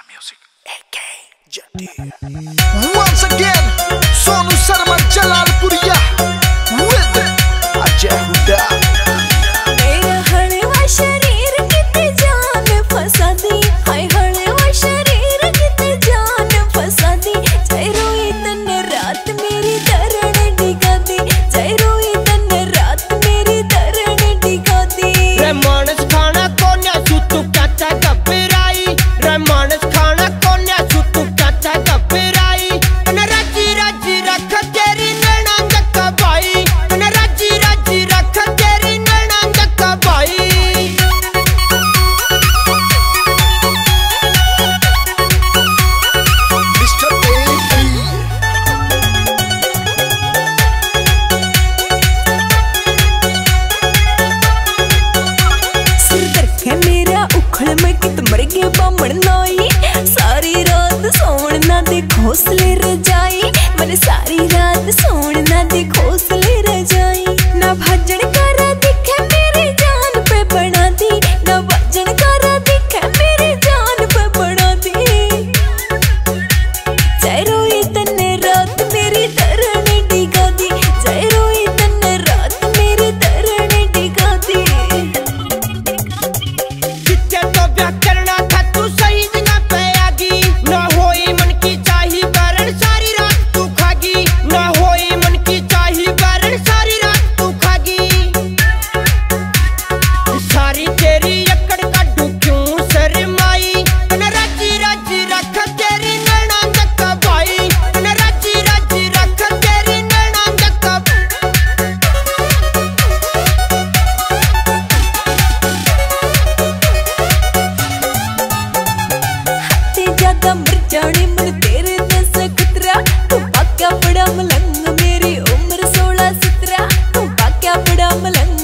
Star Music, AK Jati. Once again, Sonu Sharma Jalalpuriya with Ajay Huda. मेरा हड़वा शरीर कितने जान फंसा दी, हाय हड़वा शरीर कितने जान फंसा दी। जय रोई तन रात मेरी दरण डिगा दी, जय रोई तन रात मेरी दरण डिगा दी। रे मानस खाना कोन्या सुतु चाचा घबराई, रे मानस खाना कोन्या सुतु चाचा घबराई। न राजी राजी रख तेरी नैना जक्का भाई, न राजी राजी रख तेरी नैना जक्का भाई। मेरा उखड़ में कित मर गए बामण नाई, सारी रात सोण ना दे घोंसले रजाई, मैंने सारी रात सोण ना दे घोंसले रजाई। ना भजन करा दिखे मेरी जान पे बना दी, ना भजन करा दिखे मेरी जान पे बना दी। जय रोई तन्ने रात मेरी दरण डिगा दी, जय रोई तन्ने रात मेरी दरण डिगा दी। करना था तू सही जगह पे आगी, ना होई मन की चाही कारण सारी रात तू खागी, ना होई मन की चाही कारण सारी रात तू खागी। सारी तेरी अकड़ काटू क्यों शर्माई, न राजी राजी रख तेरी नैना जक्का भाई, न राजी राजी रख तेरी नैना जक्का। ज्यादा मर जाने मन तेरे दस खतरा, तू पाक्या बड़ा मलंग मेरी उम्र 16-17, तू पाक्या बड़ा मलंग।